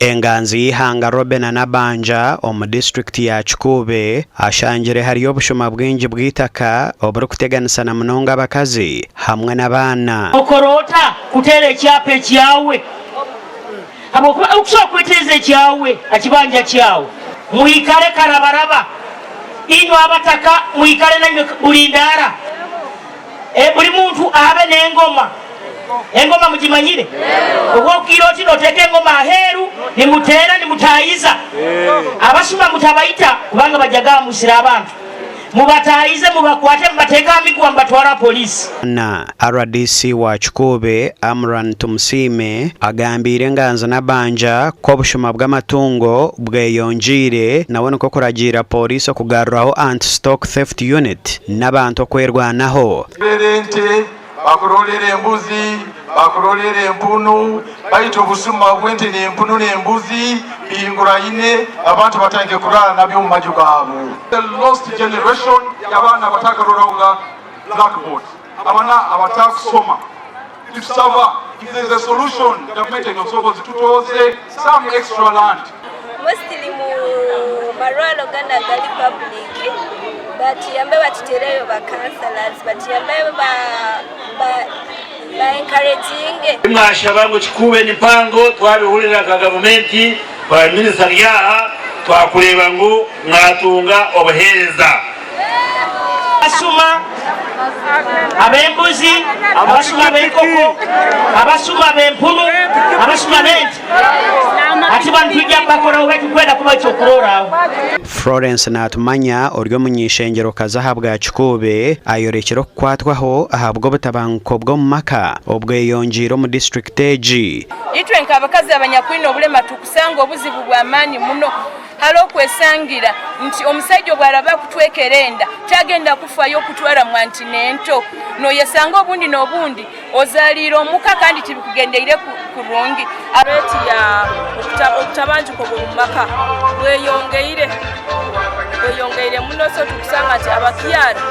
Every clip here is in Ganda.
Enganzi y'ihanga Robena Nabanja omu district ya Kikuube ashangire hariyo obushuma bwingi bw'itaka oburikuteganisa na munonga abakazi hamwe n'abaana. Okorota kuteera ekyapa ekyawe habwokuba okusobola kweteeza ekyawe akibanja kyawe muikale karabaraba inyo abataka muikale nanywe buli ndaara buli muntu abe n'engoma. Engoma mujimanyire obwokiro kino teke engoma aheru nimuteera nimutayiza abasuma mutabaita kubanga bajaga musira abantu mubatayize mubakwate mubateeka amigwa mbatwara polisi. Na RDC wa Kikuube Amran Tumsime agambire Enganzi Nabanja ko obushuma bw'amatungo bweyonjire nawe niko kuragira polisi okugaruraho anti-stock theft unit n'abantu okwerwanaho. Bakurolera embuzi, bakurolera empunu, baita obusuma bw'ente n'empunu n'embuzi, bihingura ine, abantu batange kurara nabyo mu maju gaabwe. The lost generation y'abaana batakaroronga blackboard. Abana abatakusoma. Tusaba, if there is a solution, government enosobozi tutoze some extra land. Mostly mu marwalo gana gali public, but yambe batitereyo ba councillors, but yambe ba encouraging. Mwashaba ngo Kikuube n'impango twabihurira ka government kwa ministeriya twakureba ngo mwatunga obuheereza. Asuma abembuzi, abasuma b'enkoko, abasuma b'empunu, abasuma b'ente. Ati bantu tujja bakora wetu kwenda kuba kyokurora. Florence Natumanya oryo munyishengero kazahabwa bwa Kikuube ayorekera okukwatwaho ahabwa obutabanguko bw'omu maka obweyonjire mu district egi. Itwe nk'abakazi abanyakwina obulema tukusanga obuzibu bw'amaanyi muno halo kwesangira nti omusajja bw'araba kutwekerenda tagenda kufayo kutwala mwantinento no yasanga obundi n'obundi ozalira omuka kandi tibikugendeire kurungi areti ya okutabanjuko mu maka bweyongeire muno so tukusanga nti abakyala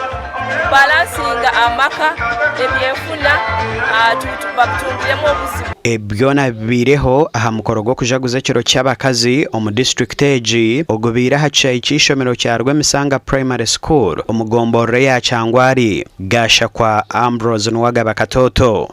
balansinga amaka ebyefuna batundiremu obuzibu. Ebyona bibireho aha mukoro gw'okujaguza ekiro ky'abakazi omu district egi ogubire aha kicaayi ky'ishomero kya Rwemisanga Primary School omugomborre ya Kyangwari gasha kwa Ambrose Nwagaba Katoto.